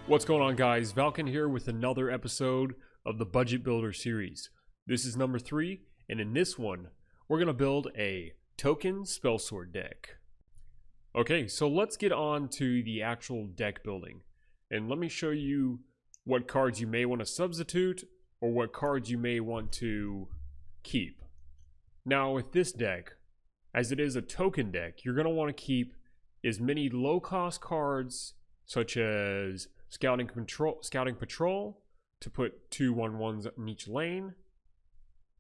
What's going on, guys? Valken here with another episode of the Budget Builder series. This is number 3, and in this one, we're going to build a token Spellsword deck. Okay, so let's get on to the actual deck building. And let me show you what cards you may want to substitute, or what cards you may want to keep. Now, with this deck, as it is a token deck, you're going to want to keep as many low-cost cards, such as Scouting Patrol to put 2/1/1s in each lane,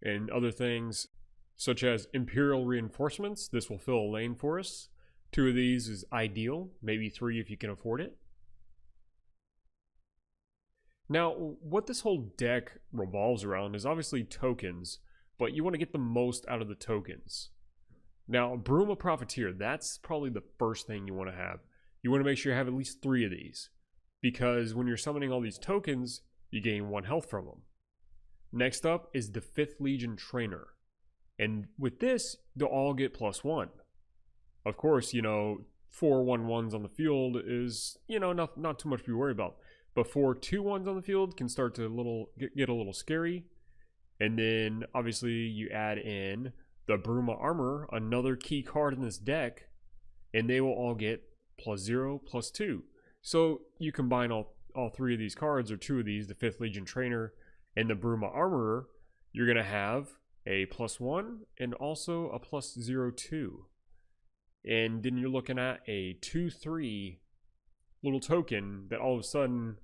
and other things such as Imperial Reinforcements. This will fill a lane for us. 2 of these is ideal, maybe 3 if you can afford it. Now, what this whole deck revolves around is obviously tokens, but you want to get the most out of the tokens. Now, Bruma Profiteer, that's probably the first thing you want to have. You want to make sure you have at least 3 of these, because when you're summoning all these tokens, you gain 1 health from them. Next up is the 5th Legion Trainer. And with this, they'll all get +1. Of course, 4/1/1s on the field is, not too much to be worried about. But 4 2/1s on the field can start to get a little scary. And then, obviously, you add in the Bruma Armor, another key card in this deck, and they will all get +0, +2. So you combine all 3 of these cards, or 2 of these, the 5th Legion Trainer and the Bruma Armorer, you're going to have a +1 and also a +0/2. And then you're looking at a 2/3 little token that all of a sudden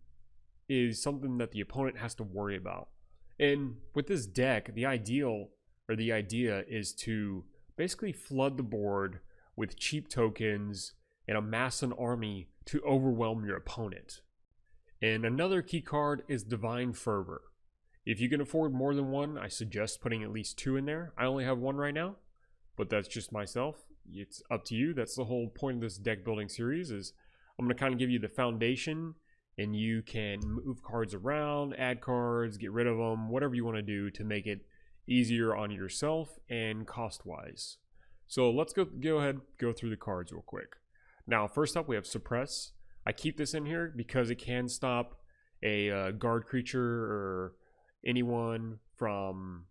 is something that the opponent has to worry about. And with this deck, the idea is to basically flood the board with cheap tokens and amass an army to overwhelm your opponent. And another key card is Divine Fervor. If you can afford more than 1, I suggest putting at least 2 in there. I only have 1 right now, but that's just myself. It's up to you. That's the whole point of this deck building series, is I'm going to kind of give you the foundation, and you can move cards around, add cards, get rid of them, whatever you want to do to make it easier on yourself and cost-wise. So let's go ahead, go through the cards real quick. Now, first up, we have Suppress. I keep this in here because it can stop a guard creature or anyone from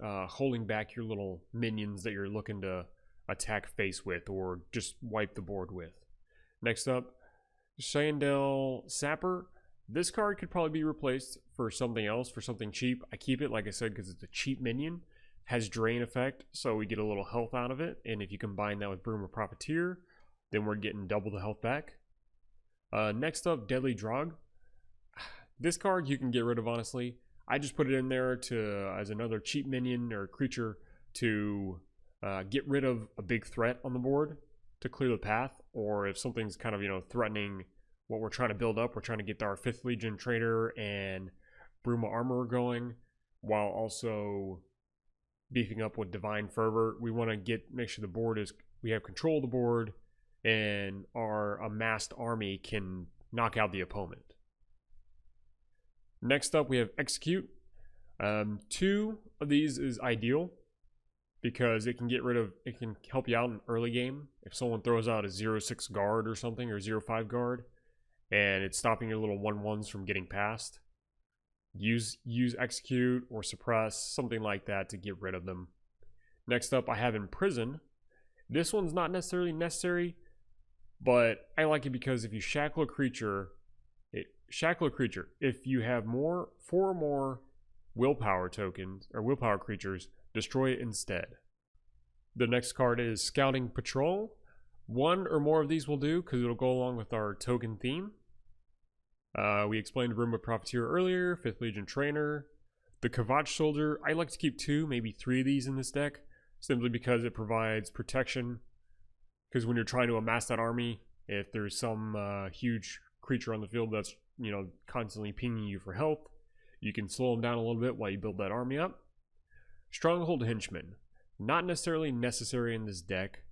holding back your little minions that you're looking to attack face with or just wipe the board with. Next up, Cheyenne Sapper. This card could probably be replaced for something else, for something cheap. I keep it, like I said, because it's a cheap minion. Has drain effect, so we get a little health out of it. And if you combine that with Bruma Profiteer, then we're getting double the health back. Next up, Deadly Drog. This card you can get rid of, honestly. I just put it in there as another cheap minion or creature to get rid of a big threat on the board to clear the path, or if something's kind of threatening what we're trying to build up. We're trying to get our 5th Legion Trainer and Bruma Armor going, while also beefing up with Divine Fervor. We want to make sure the board we have control of the board, and our amassed army can knock out the opponent. Next up, we have Execute. 2 of these is ideal because it can help you out in early game. If someone throws out a 0/6 guard or something, or 0/5 guard, and it's stopping your little 1/1s from getting past, use Execute or Suppress, something like that, to get rid of them. Next up, I have Imprison. This one's not necessarily necessary, but I like it because if you shackle a creature, if you have 4 or more willpower tokens or willpower creatures, destroy it instead. The next card is Scouting Patrol. 1 or more of these will do because it'll go along with our token theme. We explained Bruma Profiteer earlier, 5th Legion Trainer. The Kvatch Soldier, I like to keep 2, maybe 3 of these in this deck, simply because it provides protection. Because when you're trying to amass that army, if there's some huge creature on the field that's constantly pinging you for health, you can slow them down a little bit while you build that army up. Stronghold Henchman, not necessarily necessary in this deck.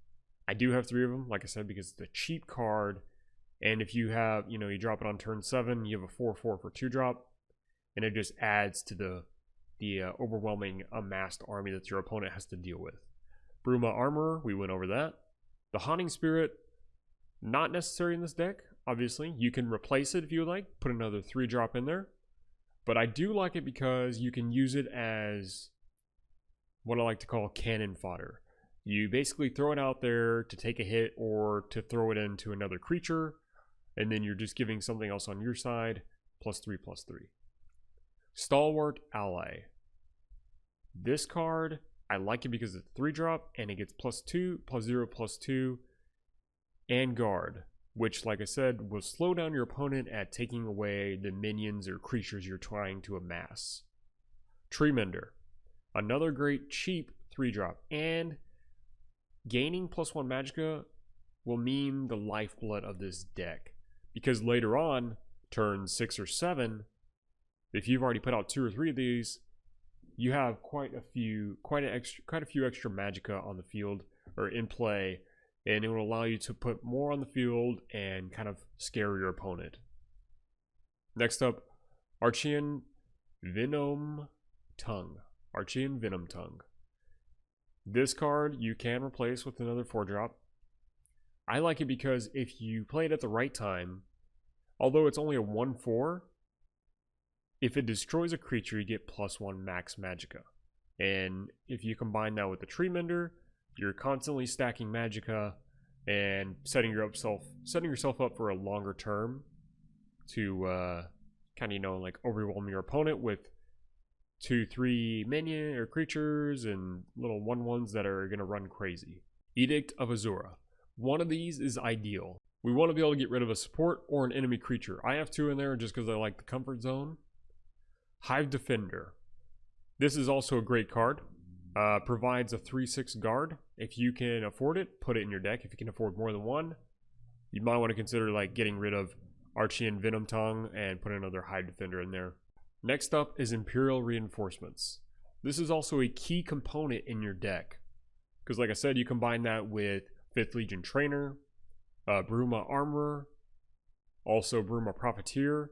I do have 3 of them, like I said, because it's a cheap card. And if you have, you drop it on turn 7, you have a 4/4 for 2-drop, and it just adds to the overwhelming amassed army that your opponent has to deal with. Bruma Armor, we went over that. The Haunting Spirit, not necessary in this deck. obviously. You can replace it if you would like, put another 3-drop in there. But I do like it because you can use it as what I like to call cannon fodder. You basically throw it out there to take a hit or to throw it into another creature, and then you're just giving something else on your side, +3/+3. Stalwart Ally. This card, I like it because it's 3-drop, and it gets +2, +0/+2, and guard, which, like I said, will slow down your opponent at taking away the minions or creatures you're trying to amass. Tree Mender. Another great cheap 3-drop, and gaining +1 magicka will mean the lifeblood of this deck, because later on, turn 6 or 7, if you've already put out 2 or 3 of these, you have quite a few extra magicka on the field or in play, and it will allow you to put more on the field and kind of scare your opponent. Next up, Archean Vinum Tongue. Archean Vinum Tongue. This card you can replace with another 4-drop. I like it because if you play it at the right time, although it's only a 1/4, if it destroys a creature, you get +1 max magicka. And if you combine that with the Tree Mender, you're constantly stacking magicka and setting yourself up for a longer term to kind of, like overwhelm your opponent with 2-3 minion or creatures and little 1/1s that are going to run crazy. Edict of Azura. One of these is ideal. We want to be able to get rid of a support or an enemy creature. I have 2 in there just because I like the comfort zone. Hive Defender. This is also a great card. Provides a 3/6 guard. If you can afford it, put it in your deck. If you can afford more than one, you might want to consider like getting rid of Archean Vinum Tongue and put another Hive Defender in there. Next up is Imperial Reinforcements. This is also a key component in your deck, because like I said, you combine that with 5th Legion Trainer, Bruma Armorer, also Bruma Profiteer.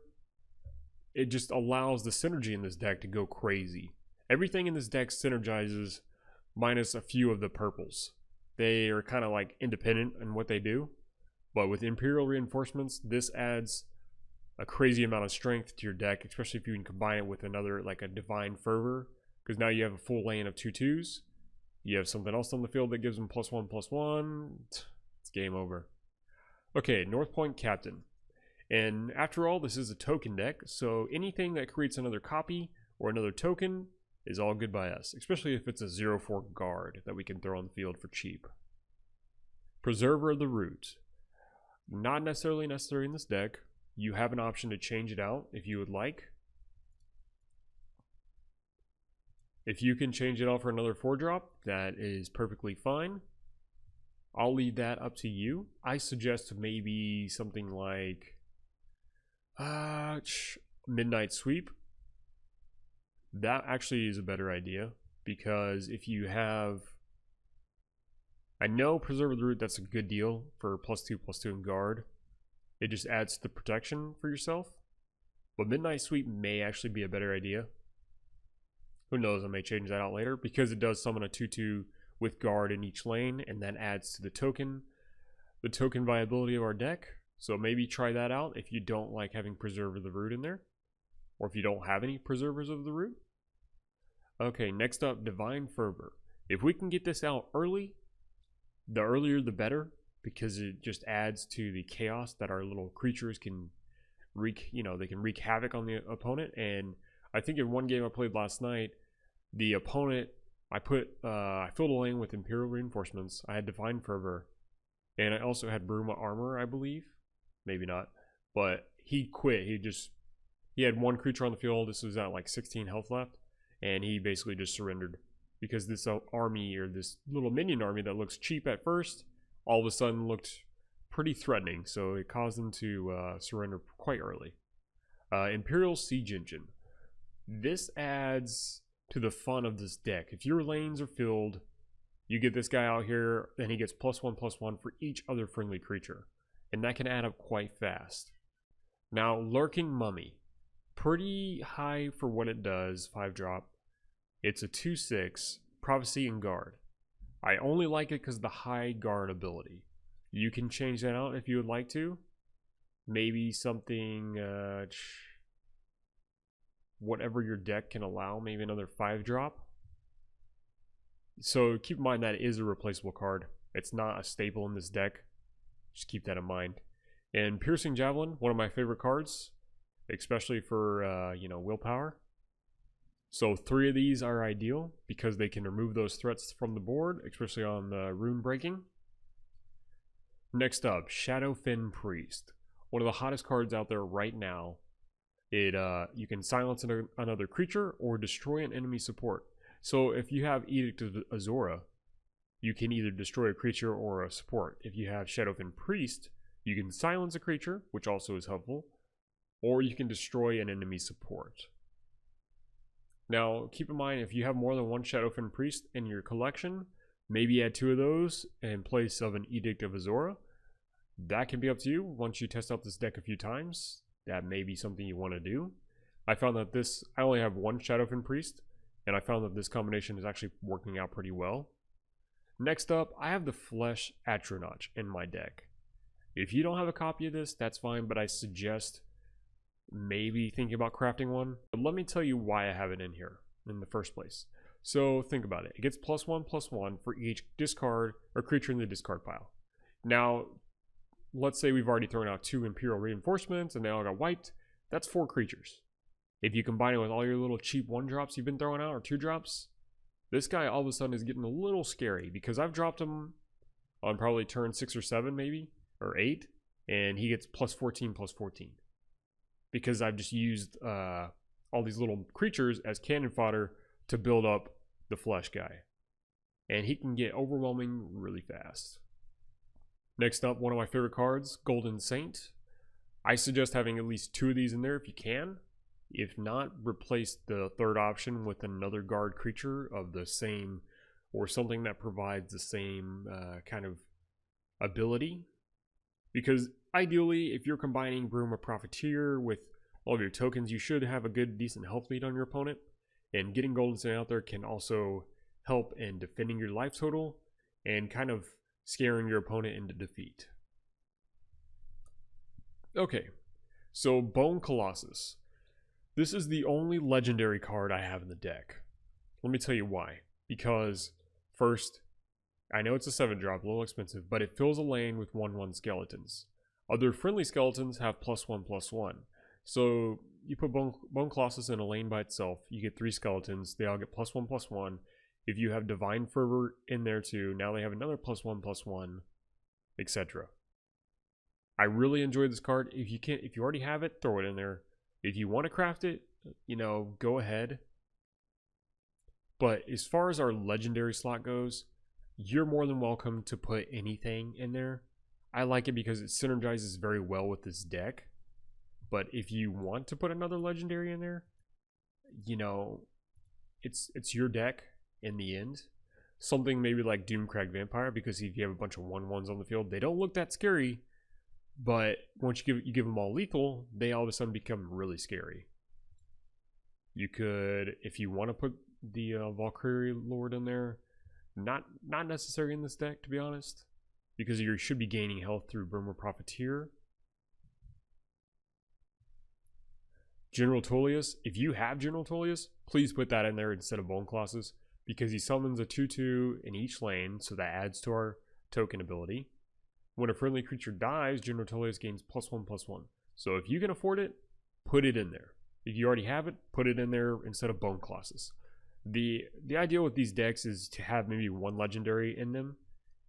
It just allows the synergy in this deck to go crazy. Everything in this deck synergizes minus a few of the purples. They are kind of like independent in what they do, but with Imperial Reinforcements, this adds a crazy amount of strength to your deck, especially if you can combine it with another, like a Divine Fervor, because now you have a full lane of 2/2s. You have something else on the field that gives them +1/+1. It's game over. Okay, North Point Captain. And after all, this is a token deck, so anything that creates another copy or another token is all good by us, especially if it's a 0/4 guard that we can throw on the field for cheap. Preserver of the Root. Not necessarily necessary in this deck. You have an option to change it out if you would like. If you can change it out for another 4-drop, that is perfectly fine. I'll leave that up to you. I suggest maybe something like Midnight Sweep. That actually is a better idea, because if you have, I know Preserve of the Root, that's a good deal for +2/+2 and guard. It just adds to the protection for yourself. But Midnight Sweep may actually be a better idea. Who knows, I may change that out later, because it does summon a 2/2 with guard in each lane, and that adds to the token viability of our deck. So maybe try that out if you don't like having Preserve of the Root in there, or if you don't have any Preservers of the Root. Okay, next up, Divine Fervor. If we can get this out early, the earlier the better, because it just adds to the chaos that our little creatures can wreak, they can wreak havoc on the opponent. And I think in one game I played last night, the opponent, I filled a lane with Imperial Reinforcements. I had Divine Fervor, and I also had Bruma Armor, I believe. Maybe not, but he quit. He had one creature on the field. This was at like 16 health left, and he basically just surrendered, because this army, or this little minion army that looks cheap at first, all of a sudden looked pretty threatening, so it caused him to surrender quite early. Imperial Siege Engine. This adds to the fun of this deck. If your lanes are filled, you get this guy out here, and he gets +1/+1 for each other friendly creature, and that can add up quite fast. Now, Lurking Mummy. Pretty high for what it does, 5-drop. It's a 2/6, Prophecy and Guard. I only like it because of the high guard ability. You can change that out if you would like to. maybe something, whatever your deck can allow, maybe another 5-drop. So keep in mind that it is a replaceable card. It's not a staple in this deck. Just keep that in mind. And Piercing Javelin, one of my favorite cards, especially for, willpower. So 3 of these are ideal because they can remove those threats from the board, especially on the rune breaking. Next up, Shadowfin Priest. One of the hottest cards out there right now. You can silence another creature or destroy an enemy support. So if you have Edict of Azora, you can either destroy a creature or a support. If you have Shadowfin Priest, you can silence a creature, which also is helpful, or you can destroy an enemy support. Now, keep in mind, if you have more than one Shadowfin Priest in your collection, maybe add 2 of those in place of an Edict of Azora. That can be up to you. Once you test out this deck a few times, that may be something you want to do. I found that I only have 1 Shadowfin Priest, and I found that this combination is actually working out pretty well. Next up, I have the Flesh Atronach in my deck. If you don't have a copy of this, that's fine, but I suggest maybe thinking about crafting one. But let me tell you why I have it in here in the first place. So think about it. It gets +1/+1 for each discard or creature in the discard pile. Now, let's say we've already thrown out 2 Imperial Reinforcements and they all got wiped. That's 4 creatures. If you combine it with all your little cheap 1-drops you've been throwing out, or 2-drops, this guy all of a sudden is getting a little scary because I've dropped him on probably turn 6 or 7 maybe, or 8, and he gets +14/+14. Because I've just used all these little creatures as cannon fodder to build up the flesh guy. And he can get overwhelming really fast. Next up, one of my favorite cards, Golden Saint. I suggest having at least 2 of these in there if you can. If not, replace the 3rd option with another guard creature of the same, or something that provides the same kind of ability. Because ideally, if you're combining Broom of Profiteer with all of your tokens, you should have a good, decent health lead on your opponent. And getting Golden Saint out there can also help in defending your life total and kind of scaring your opponent into defeat. Okay, so Bone Colossus. This is the only legendary card I have in the deck. Let me tell you why. Because, first, I know it's a 7-drop, a little expensive, but it fills a lane with 1/1 skeletons. Other friendly skeletons have +1/+1. So you put Bone Colossus in a lane by itself, you get 3 skeletons, they all get +1/+1. If you have Divine Fervor in there too, now they have another +1/+1, etc. I really enjoy this card. If you already have it, throw it in there. If you want to craft it, go ahead. But as far as our legendary slot goes, you're more than welcome to put anything in there. I like it because it synergizes very well with this deck. But if you want to put another legendary in there, it's your deck in the end. Something maybe like Doomcrag Vampire, because if you have a bunch of 1/1s on the field, they don't look that scary. But once you give them all lethal, they all of a sudden become really scary. You could, if you want to put the Valkyrie Lord in there, not necessary in this deck, to be honest, because you should be gaining health through Broom Profiteer. General Tullius, if you have General Tullius, please put that in there instead of Bone Colossus, because he summons a 2/2 in each lane, so that adds to our token ability. When a friendly creature dies, General Tullius gains +1/+1. So if you can afford it, put it in there. If you already have it, put it in there instead of Bone Colossus. The ideal with these decks is to have maybe 1 legendary in them,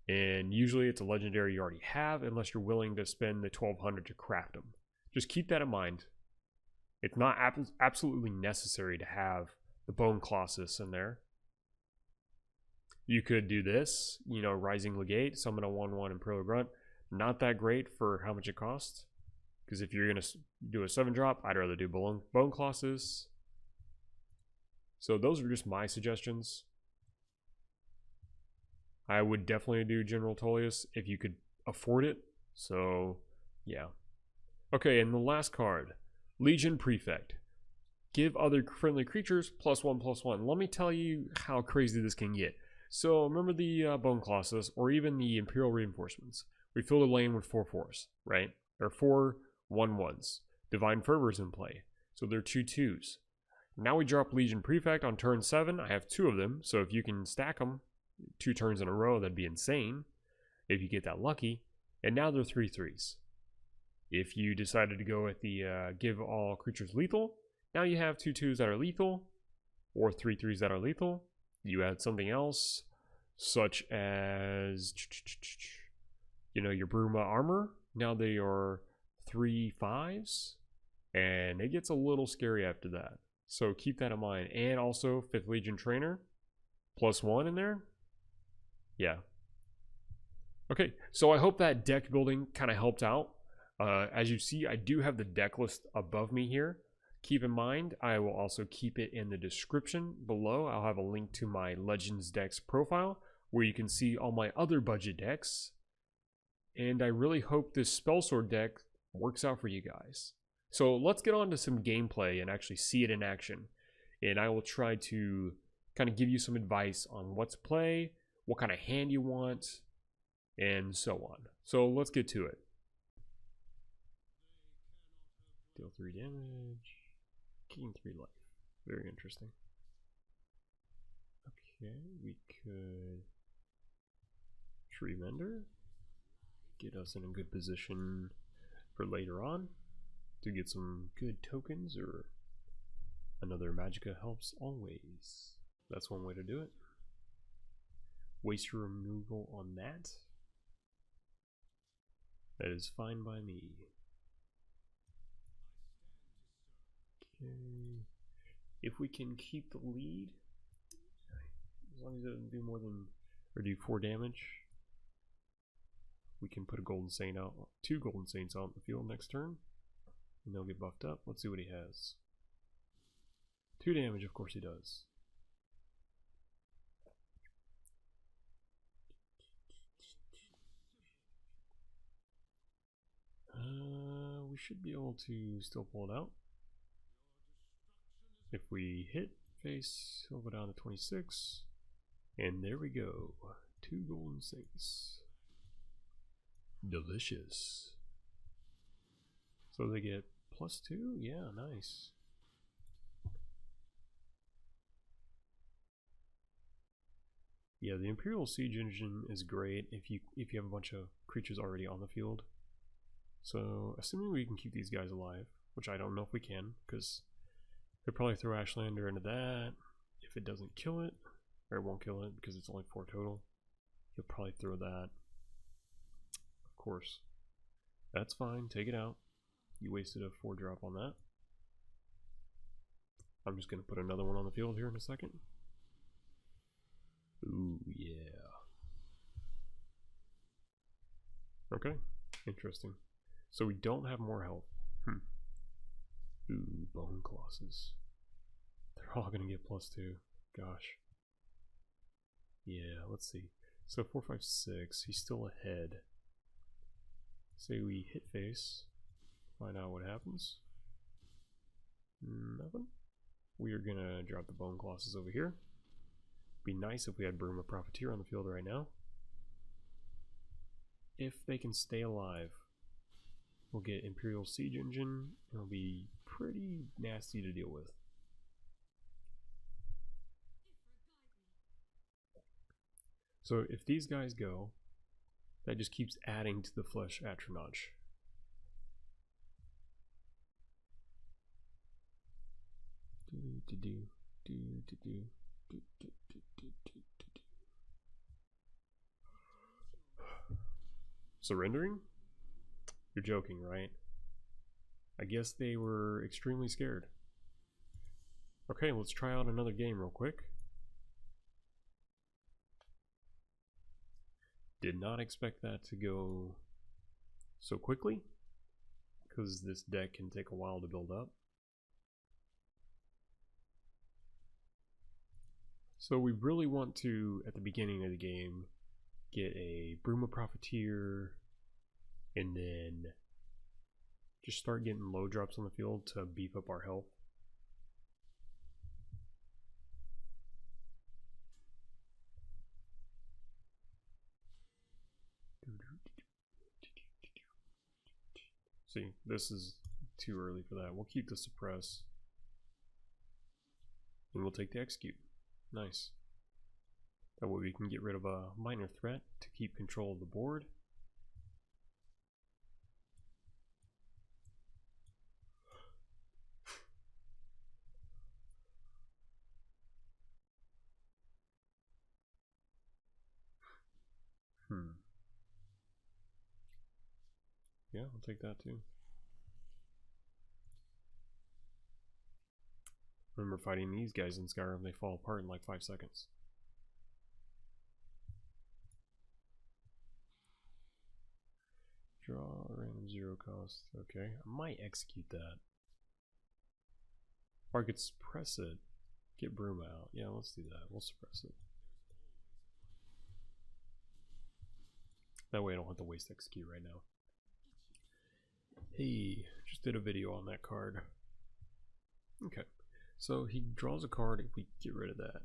and usually it's a legendary you already have, unless you're willing to spend the 1200 to craft them. Just keep that in mind. It's not absolutely necessary to have the Bone Colossus in there. You could do this, Rising Legate, summon a 1/1 Imperial Grunt. Not that great for how much it costs. Because if you're going to do a 7-drop, I'd rather do Bone Colossus. So those are just my suggestions. I would definitely do General Tullius if you could afford it. So, yeah. Okay, and the last card, Legion Prefect. Give other friendly creatures +1/+1. Let me tell you how crazy this can get. So remember the Bone Colossus, or even the Imperial Reinforcements. We filled a lane with 4/4s, right? Or 4 1/1s. Divine Fervor's in play, so they're 2/2s. Now we drop Legion Prefect on turn 7. I have 2 of them, so if you can stack them 2 turns in a row, that'd be insane if you get that lucky. And now they're 3/3s. If you decided to go with the give all creatures lethal, now you have 2/2s that are lethal, or 3/3s that are lethal. You add something else, such as, you know, your Bruma armor. Now they are 3/5s, and it gets a little scary after that. So keep that in mind. And also 5th Legion Trainer, +1 in there. Yeah. Okay, so I hope that deck building kind of helped out. As you see, I do have the deck list above me here. Keep in mind, I will also keep it in the description below. I'll have a link to my Legends decks profile where you can see all my other budget decks. And I really hope this Spellsword deck works out for you guys. So let's get on to some gameplay and actually see it in action. And I will try to kind of give you some advice on what to play, what kind of hand you want, and so on. So let's get to it. Deal 3 damage, gain 3 life. Very interesting. Okay, we could Tree Mender, get us in a good position for later on to get some good tokens, or another Magicka helps always. That's one way to do it. Waste your removal on that. That is fine by me. Okay. If we can keep the lead, as long as it doesn't do more than, or do 4 damage, we can put a Golden Saint out, 2 Golden Saints out in the field next turn, and they'll get buffed up. Let's see what he has. 2 damage, of course he does. We should be able to still pull it out. If we hit face, he'll go down to 26. And there we go. 2 Golden Saints. Delicious. So they get +2? Yeah, nice. Yeah, the Imperial Siege Engine is great if you have a bunch of creatures already on the field. So, assuming we can keep these guys alive, which I don't know if we can, because they'll probably throw Ashlander into that. If it doesn't kill it, or it won't kill it because it's only 4 total, he'll probably throw that. Of course. That's fine, take it out. You wasted a 4-drop on that. I'm just going to put another one on the field here in a second. Ooh, yeah. Okay, interesting. So we don't have more health. Ooh, bone colossus. They're all gonna get +2. Gosh. Yeah, let's see. So 4, 5, 6. He's still ahead. Say we hit face. Find out what happens. Nothing. We are gonna drop the bone colossus over here. Be nice if we had Bruma Profiteer on the field right now. If they can stay alive, we'll get Imperial Siege Engine. It'll be pretty nasty to deal with. So if these guys go, that just keeps adding to the flesh atronach. Surrendering? You're joking, right? I guess they were extremely scared. Okay, let's try out another game real quick. Did not expect that to go so quickly, because this deck can take a while to build up. So we really want to, at the beginning of the game, get a Bruma Profiteer, and then just start getting low drops on the field to beef up our health. See, this is too early for that. We'll keep the suppress. And we'll take the execute. Nice. That way we can get rid of a minor threat to keep control of the board. Yeah, I'll take that too. Remember fighting these guys in Skyrim, they fall apart in like 5 seconds. Draw random 0 cost. Okay, I might execute that. Or I could suppress it. Get Broom out. Yeah, let's do that. We'll suppress it. That way I don't have to waste execute right now. Hey, just did a video on that card. Okay, so he draws a card if we get rid of that.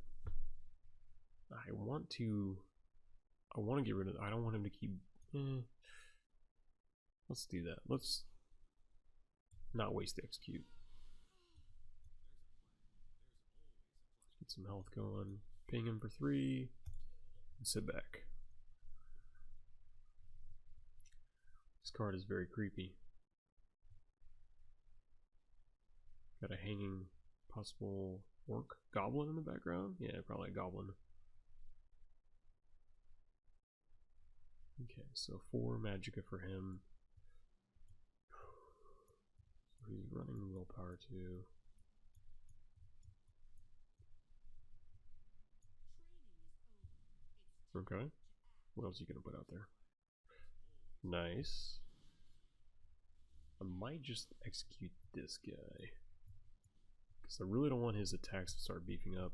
I want to get rid of it. I don't want him to keep... Let's do that. Let's not waste the execute. Get some health going. Ping him for 3. And sit back. This card is very creepy. Got a hanging possible orc goblin in the background? Yeah, probably a goblin. Okay, so 4 magicka for him. So he's running willpower too. Okay. What else are you gonna put out there? Nice. I might just execute this guy. Because I really don't want his attacks to start beefing up.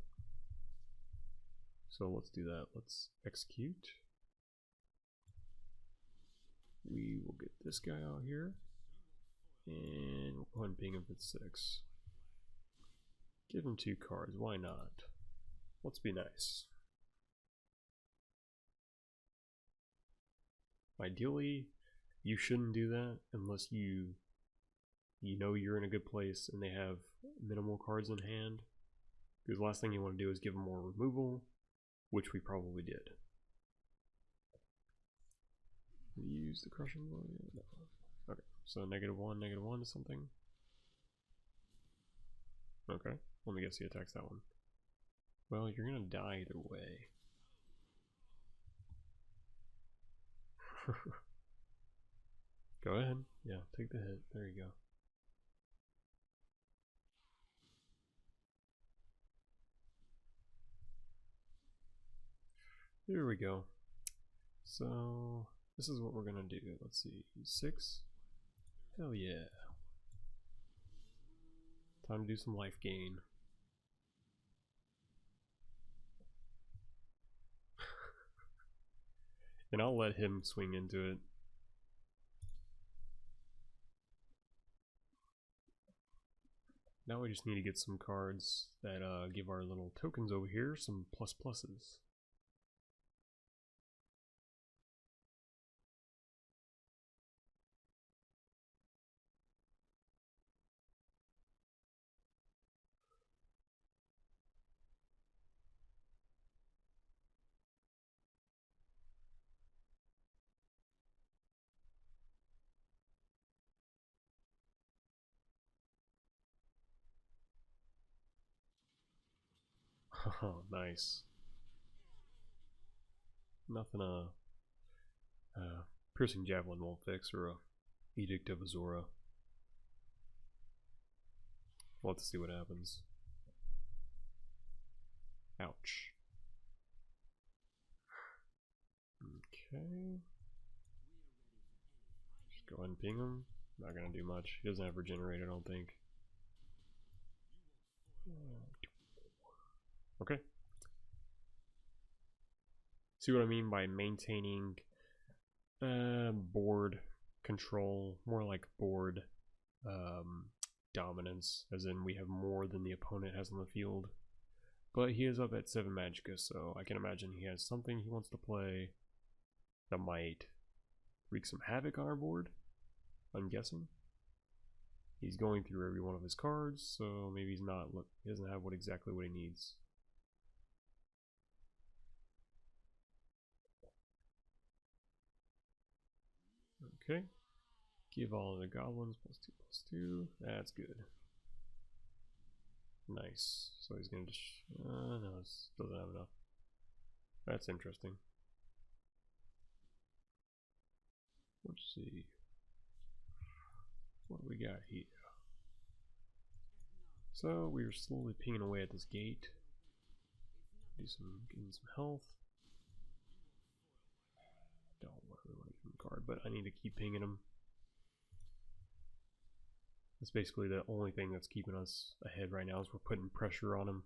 So let's do that. Let's execute. We will get this guy out here. And we'll go ahead and ping him for 6. Give him 2 cards. Why not? Let's be nice. Ideally, you shouldn't do that unless you know you're in a good place and they have minimal cards in hand. Because the last thing you want to do is give them more removal, which we probably did. Use the crushing blow? No. Okay, so -1 to something. Okay, let me guess he attacks that one. Well, you're gonna die either way. Go ahead. Yeah, take the hit. There you go. There we go. So, this is what we're gonna do. Let's see. 6. Hell yeah. Time to do some life gain. And I'll let him swing into it. Now we just need to get some cards that give our little tokens over here some pluses. Oh, nice. Nothing Piercing Javelin won't fix, or a Edict of Azora. We'll have to see what happens. Ouch. Okay. Just go ahead and ping him. Not gonna do much. He doesn't have regenerate, I don't think. Okay. See what I mean by maintaining board control, more like board dominance, as in we have more than the opponent has on the field. But he is up at 7 magicka, so I can imagine he has something he wants to play that might wreak some havoc on our board, I'm guessing. He's going through every one of his cards, so maybe he's not. Look, he doesn't have exactly what he needs. Okay. Give all of the goblins +2/+2. That's good. Nice. So he's gonna just. No, this doesn't have enough. That's interesting. Let's see. What do we got here? So we are slowly pinging away at this gate. Getting some health. Don't really want to give him a card, but I need to keep pinging him. That's basically the only thing that's keeping us ahead right now, is we're putting pressure on him.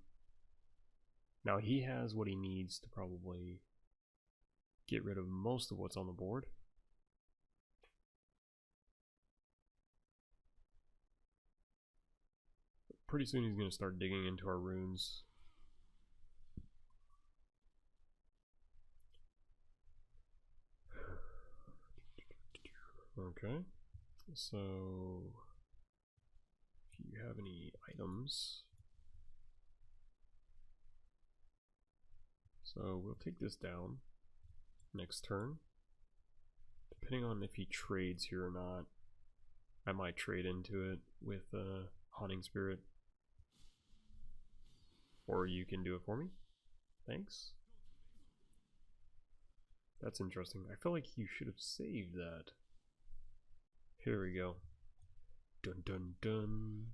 Now he has what he needs to probably get rid of most of what's on the board. Pretty soon he's going to start digging into our runes. Okay, so if you have any items, so we'll take this down next turn. Depending on if he trades here or not, I might trade into it with Hunting Spirit. Or you can do it for me. Thanks. That's interesting. I feel like you should have saved that. Here we go. Dun dun dun.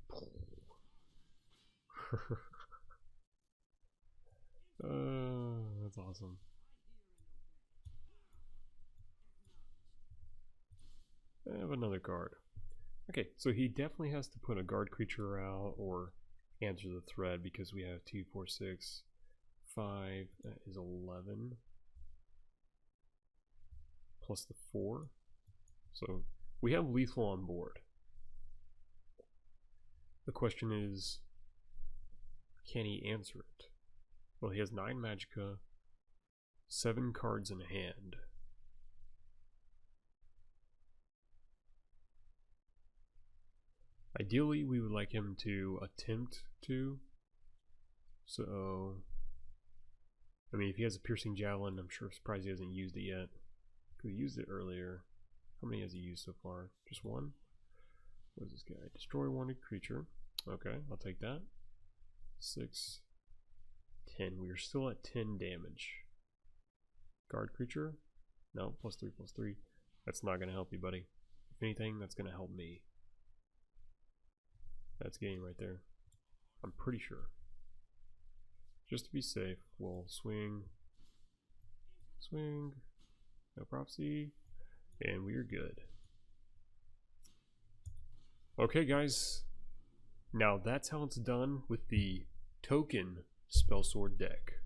That's awesome. I have another card. Okay, so he definitely has to put a guard creature out or answer the threat, because we have 2, 4, 6, 5. That is 11. Plus the 4. So we have lethal on board. The question is, can he answer it? Well, he has 9 magicka, 7 cards in hand. Ideally, we would like him to attempt to. So, I mean, if he has a piercing javelin, I'm sure surprised he hasn't used it yet. Because he used it earlier. How many has he used so far? Just one? What is this guy? Destroy wanted creature. Okay, I'll take that. 6, 10. We are still at 10 damage. Guard creature? No, +3/+3. That's not going to help you, buddy. If anything, that's going to help me. That's game right there. I'm pretty sure. Just to be safe, we'll swing. Swing. No prophecy. And we are good. Okay, guys. Now that's how it's done with the token Spellsword deck.